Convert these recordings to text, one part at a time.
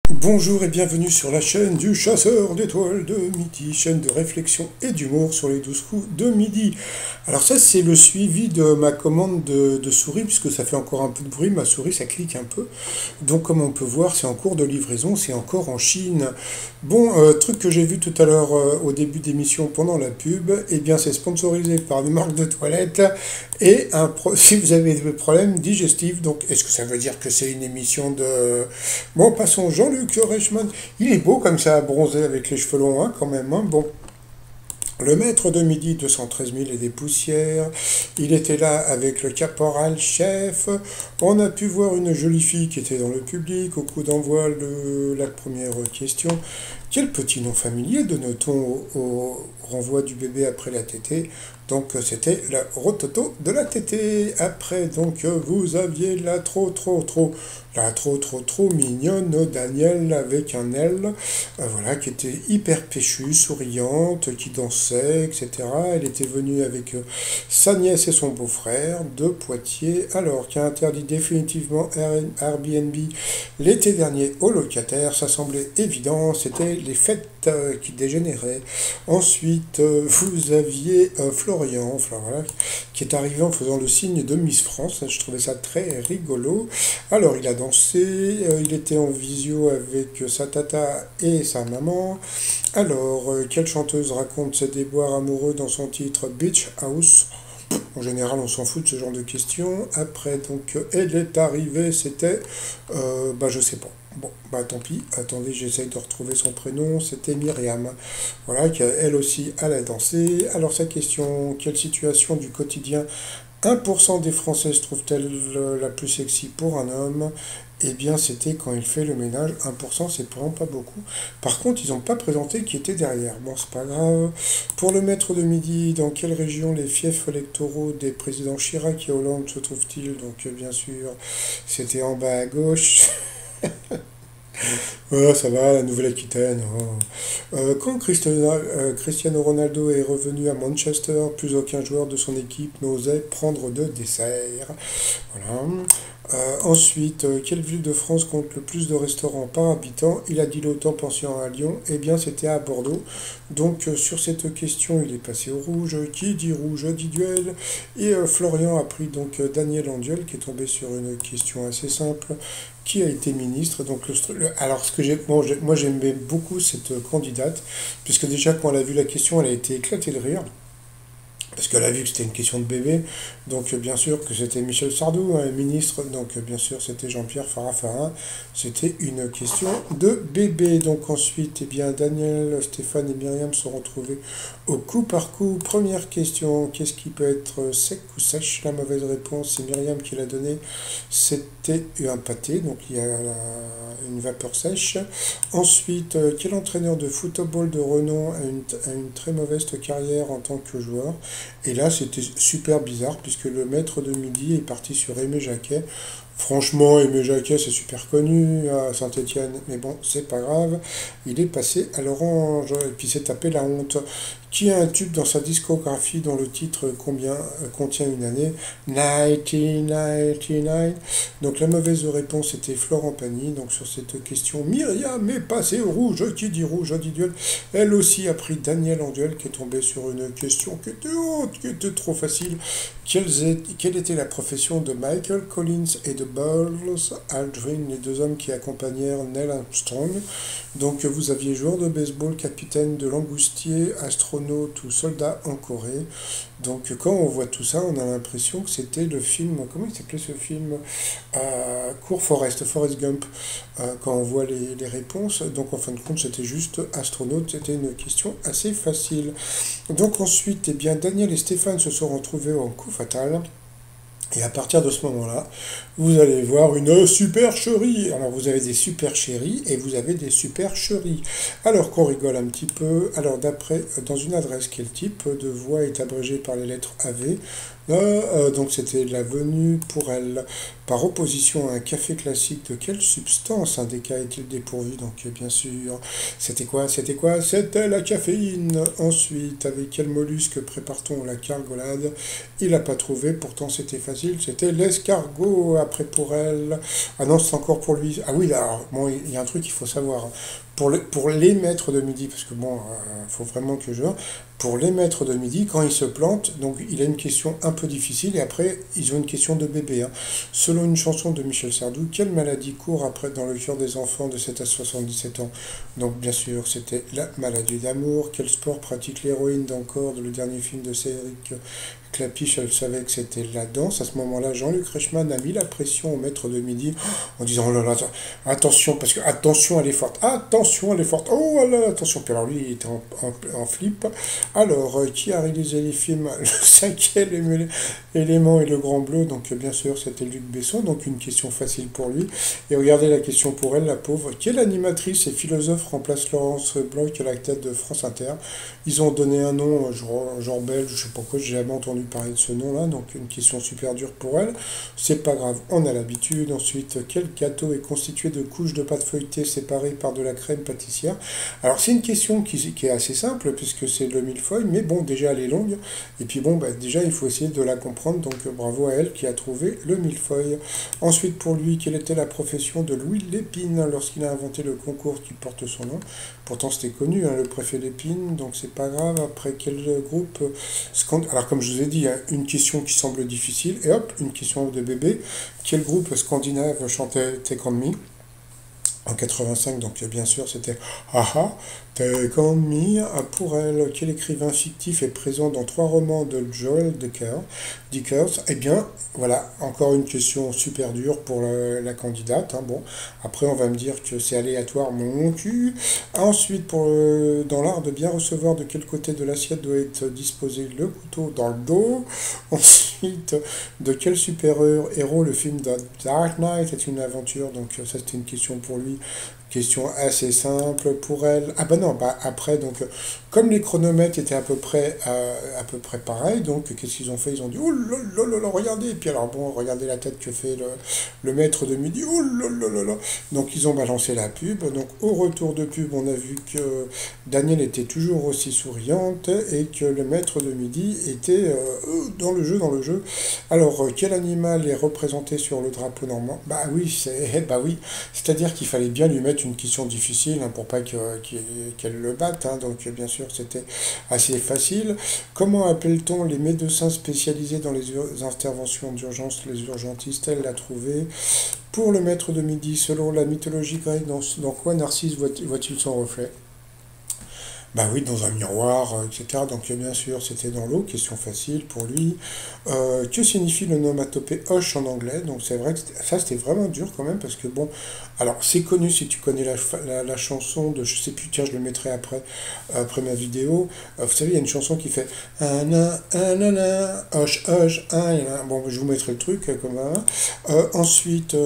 Bonjour et bienvenue sur la chaîne du chasseur d'étoiles de midi, chaîne de réflexion et d'humour sur les 12 coups de midi. Alors ça c'est le suivi de ma commande de souris, puisque ça fait encore un peu de bruit, ma souris ça clique un peu. Donc comme on peut voir c'est en cours de livraison, c'est encore en Chine. Bon, truc que j'ai vu tout à l'heure au début d'émission pendant la pub, eh bien c'est sponsorisé par une marque de toilettes et si vous avez des problèmes digestifs, donc est-ce que ça veut dire que c'est une émission de... Bon, passons, Jean-Luc Reichmann, il est beau comme ça, bronzé avec les cheveux longs, hein, quand même. Hein. Bon, le maître de midi, 213 000 et des poussières, il était là avec le caporal-chef. On a pu voir une jolie fille qui était dans le public au coup d'envoi de la première question. Quel petit nom familier donne-t-on au renvoi du bébé après la tétée? Donc c'était la rototo de la tétée. Après, donc vous aviez la trop mignonne Danielle avec un L, voilà, qui était hyper péchue, souriante, qui dansait, etc. Elle était venue avec sa nièce et son beau-frère de Poitiers, alors qui a interdit définitivement Airbnb l'été dernier aux locataires. Ça semblait évident, c'était les fêtes qui dégénéraient. Ensuite, vous aviez Florian, voilà, qui est arrivé en faisant le signe de Miss France. Je trouvais ça très rigolo. Alors, il a dansé, il était en visio avec sa tata et sa maman. Alors, quelle chanteuse raconte ses déboires amoureux dans son titre Beach House? En général, on s'en fout de ce genre de questions. Après, donc, elle est arrivée, c'était... je sais pas. Bon, bah tant pis. Attendez, j'essaye de retrouver son prénom. C'était Myriam. Voilà, qui elle aussi, elle a dansé. Alors, sa question, quelle situation du quotidien 1% des Français se trouve-t-elle la plus sexy pour un homme? Eh bien, c'était quand il fait le ménage. 1%, c'est vraiment pas beaucoup. Par contre, ils n'ont pas présenté qui était derrière. Bon, c'est pas grave. Pour le maître de midi, dans quelle région les fiefs électoraux des présidents Chirac et Hollande se trouvent-ils? Donc, bien sûr, c'était en bas à gauche. Ouais, ça va, la Nouvelle-Aquitaine. Oh. Cristiano Ronaldo est revenu à Manchester, plus aucun joueur de son équipe n'osait prendre de dessert. Voilà. Ensuite, quelle ville de France compte le plus de restaurants par habitant? Il a dit l'autant pension à Lyon. Eh bien, c'était à Bordeaux. Donc, sur cette question, il est passé au rouge. Qui dit rouge dit duel. Et Florian a pris donc Daniel Anduel, qui est tombé sur une question assez simple. Qui a été ministre? Donc, alors, ce que moi, j'aimais beaucoup cette candidate, puisque déjà, quand elle a vu la question, elle a été éclatée de rire parce qu'elle a vu que c'était une question de bébé, donc bien sûr que c'était Michel Sardou, hein, ministre, donc bien sûr c'était Jean-Pierre Farah, c'était une question de bébé. Donc ensuite, eh bien, Daniel, Stéphane et Myriam se sont retrouvés au coup par coup. Première question, qu'est-ce qui peut être sec ou sèche? La mauvaise réponse, c'est Myriam qui l'a donnée, c'était un pâté, donc il y a une vapeur sèche. Ensuite, quel entraîneur de football de renom a une très mauvaise carrière en tant que joueur? Et là, c'était super bizarre, puisque le maître de midi est parti sur Aimé Jacquet. Franchement, Aimé Jacquet, c'est super connu à Saint-Étienne, mais bon, c'est pas grave. Il est passé à l'orange, et puis s'est tapé la honte. Qui a un tube dans sa discographie dont le titre contient une année? 1999. Donc la mauvaise réponse était Florent Pagny. Donc sur cette question, Myriam est passée au rouge. Qui dit rouge dit duel. Elle aussi a pris Daniel en duel, qui est tombé sur une question qui était haute, qui était trop facile. Quelle était la profession de Michael Collins et de Buzz Aldrin, les deux hommes qui accompagnèrent Neil Armstrong? Donc vous aviez joueur de baseball, capitaine de langoustier, astronaute ou soldat en Corée. Donc quand on voit tout ça, on a l'impression que c'était le film, comment il s'appelait ce film? Forrest Gump, quand on voit les réponses. Donc en fin de compte, c'était juste astronaute, c'était une question assez facile. Donc ensuite, eh bien, Daniel et Stéphane se sont retrouvés en coup fatal. Et à partir de ce moment-là, vous allez voir une supercherie. Alors vous avez des supercheries et vous avez des supercheries. Alors qu'on rigole un petit peu. Alors d'après, dans une adresse, quel type de voix est abrégée par les lettres AV? Donc c'était la venue pour elle par opposition à un café classique de quelle substance un déca est-il dépourvu? Donc bien sûr, c'était quoi? C'était quoi? C'était la caféine. Ensuite, avec quel mollusque prépare-t-on la cargolade? Il n'a pas trouvé, pourtant c'était facile, c'était l'escargot. Après pour elle. Ah non, c'est encore pour lui. Ah oui, alors, bon, il y a un truc qu'il faut savoir, hein. Pour les maîtres de midi, parce que bon, faut vraiment que je... Pour les maîtres de midi, quand ils se plantent, donc il a une question un peu difficile, et après, ils ont une question de bébé, hein. Selon une chanson de Michel Sardou, quelle maladie court après dans le cœur des enfants de 7 à 77 ans? Donc bien sûr, c'était la maladie d'amour. Quel sport pratique l'héroïne d'Encore, le dernier film de Cédric Clapiche? Elle savait que c'était la danse. À ce moment-là, Jean-Luc Reichmann a mis la pression au maître de midi en disant, oh là là, attention, parce que attention, elle est forte, attention, elle est forte, oh là là, attention. Puis alors lui, il était en flip. Alors, qui a réalisé les films Le cinquième élément et Le Grand Bleu? Donc bien sûr, c'était Luc Besson, donc une question facile pour lui. Et regardez la question pour elle, la pauvre. Quelle animatrice et philosophe remplace Laurence Bloch à la tête de France Inter? Ils ont donné un nom, genre belge, je sais pas quoi, j'ai jamais entendu parler de ce nom-là, donc une question super dure pour elle. C'est pas grave, on a l'habitude. Ensuite, quel gâteau est constitué de couches de pâte feuilletée séparées par de la crème pâtissière? Alors c'est une question qui est assez simple, puisque c'est le millefeuille, mais bon, déjà elle est longue, et puis bon, bah, déjà il faut essayer de la comprendre, donc bravo à elle qui a trouvé le millefeuille. Ensuite pour lui, quelle était la profession de Louis Lépine lorsqu'il a inventé le concours qui porte son nom? Pourtant c'était connu, hein, le préfet Lépine, donc c'est pas grave. Après quel groupe alors comme je vous ai dit, hein, une question qui semble difficile, et hop, une question de bébé. Quel groupe scandinave chantait Take On Me en 85? Donc bien sûr c'était Haha, Take On Me. Pour elle, quel écrivain fictif est présent dans 3 romans de Joel Dickers? Eh bien voilà, encore une question super dure pour la candidate, hein. Bon, après on va me dire que c'est aléatoire, mon cul. Ensuite, dans l'art de bien recevoir, de quel côté de l'assiette doit être disposé le couteau? Dans le dos. Ensuite, de quel super-héros le film The Dark Knight est une aventure? Donc ça c'était une question pour lui. Question assez simple pour elle. Ah bah non, bah après, donc, comme les chronomètres étaient à peu près pareils, donc qu'est-ce qu'ils ont fait? Ils ont dit, oh là là là là, regardez. Et puis alors bon, regardez la tête que fait le maître de midi, oh là là là là. Donc ils ont balancé la pub. Donc au retour de pub, on a vu que Daniel était toujours aussi souriante et que le maître de midi était dans le jeu, dans le jeu. Alors, quel animal est représenté sur le drapeau normand? Bah oui, bah oui. C'est-à-dire qu'il fallait bien lui mettre une question difficile, hein, pour pas qu'elle le batte, hein. Donc bien sûr c'était assez facile. Comment appelle-t-on les médecins spécialisés dans les interventions d'urgence? Les urgentistes? Elle l'a trouvé. Pour le maître de midi, selon la mythologie grecque, dans quoi Narcisse voit-il son reflet? Bah oui, dans un miroir, etc. Donc bien sûr, c'était dans l'eau, question facile pour lui. Que signifie le nomatopée hoche en anglais? Donc c'est vrai que ça c'était vraiment dur quand même, parce que bon, alors c'est connu si tu connais la chanson de, je sais plus, tiens, je le mettrai après ma vidéo. Vous savez, il y a une chanson qui fait hoche, hoche, bon, je vous mettrai le truc comme ça. Ensuite,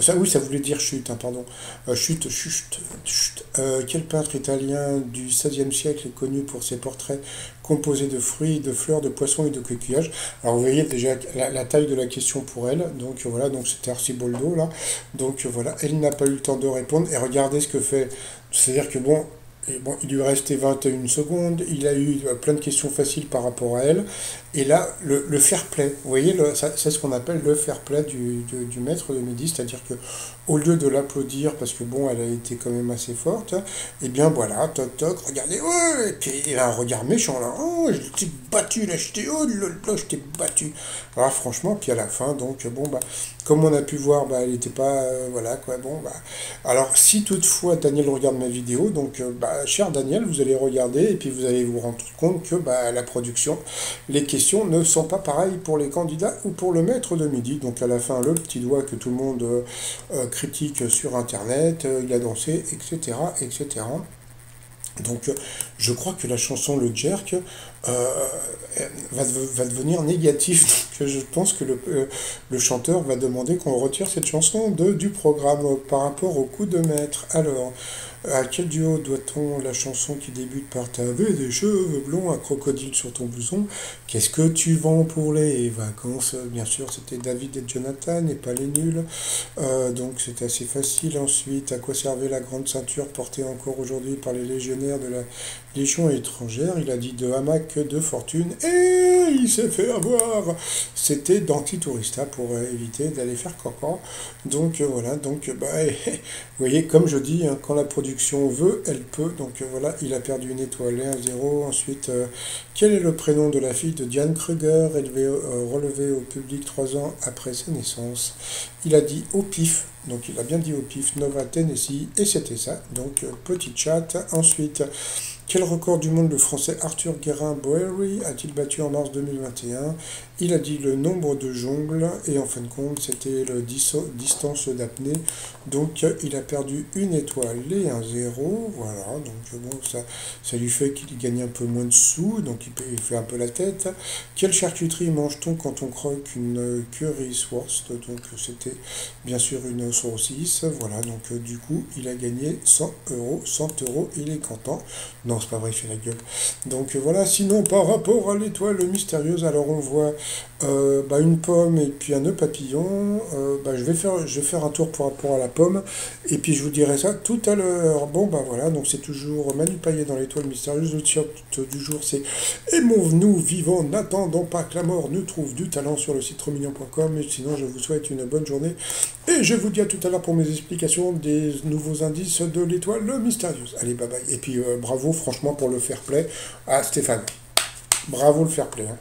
ça, oui, ça voulait dire chute, hein, pardon. Chute, chute, chute. Quel peintre italien du XVIe siècle est connu pour ses portraits composés de fruits, de fleurs, de poissons et de coquillages? Alors vous voyez déjà la taille de la question pour elle. Donc voilà, donc c'était Arciboldo là. Donc voilà, elle n'a pas eu le temps de répondre. Et regardez ce que fait. C'est-à-dire que bon, et bon, il lui restait 21 secondes, il a eu plein de questions faciles par rapport à elle, et là, le fair play, vous voyez, c'est ce qu'on appelle le fair play du maître de midi, c'est-à-dire que au lieu de l'applaudir, parce que bon, elle a été quand même assez forte, et bien voilà, toc toc, regardez, ouais, et puis il a un regard méchant là, oh, je t'ai battu là, oh là là, je t'ai battu. Alors franchement, puis à la fin, donc bon, bah, comme on a pu voir, bah, elle n'était pas, voilà quoi, bon, bah, alors si toutefois Daniel regarde ma vidéo, donc, bah, cher Daniel, vous allez regarder, et puis vous allez vous rendre compte que, bah, la production, les questions ne sont pas pareilles pour les candidats ou pour le maître de midi. Donc à la fin, le petit doigt que tout le monde critique sur Internet, il a dansé, etc., etc. Donc je crois que la chanson Le Jerk, euh, va devenir négatif. Donc je pense que le chanteur va demander qu'on retire cette chanson du programme par rapport au coup de maître. Alors, à quel duo doit-on la chanson qui débute par T'avais des cheveux blonds, un crocodile sur ton blouson? Qu'est-ce que tu vends pour les vacances? Bien sûr, c'était David et Jonathan et pas les nuls. Donc c'est assez facile. Ensuite, à quoi servait la grande ceinture portée encore aujourd'hui par les légionnaires de la Légion étrangère? Il a dit de hamac de fortune et il s'est fait avoir. C'était d'anti-tourista pour éviter d'aller faire caca. Donc voilà, donc bah, vous voyez, comme je dis, hein, quand la production veut, elle peut. Donc voilà, il a perdu une étoile et un zéro. Ensuite, quel est le prénom de la fille de Diane Kruger, relevée au public 3 ans après sa naissance? Il a dit au pif, donc il a bien dit au pif, Nova Tennessee, et c'était ça. Donc petit chat. Ensuite, quel record du monde le français Arthur Guérin-Boery a-t-il battu en mars 2021? Il a dit le nombre de jongles, et en fin de compte, c'était le distance d'apnée. Donc il a perdu une étoile et un zéro. Voilà, donc bon, ça lui fait qu'il gagne un peu moins de sous, donc il fait un peu la tête. Quelle charcuterie mange-t-on quand on croque une currywurst? Donc c'était bien sûr une saucisse. Voilà, donc du coup, il a gagné 100 euros. 100 euros, il est content. Non, c'est pas vrai, il fait la gueule. Donc voilà, sinon par rapport à l'étoile mystérieuse, alors on voit bah, une pomme et puis un nœud papillon. Bah, je vais faire un tour par rapport à la pomme et puis je vous dirai ça tout à l'heure. Bon bah voilà, donc c'est toujours Manu Payet dans l'étoile mystérieuse. Le titre du jour c'est Aimons-nous vivants, n'attendons pas que la mort nous trouve du talent sur le site romignon.com. Et sinon je vous souhaite une bonne journée et je vous dis à tout à l'heure pour mes explications des nouveaux indices de l'étoile mystérieuse. Allez bye bye et puis bravo franchement pour le fair play à Stéphane. Bravo le fair play. Hein.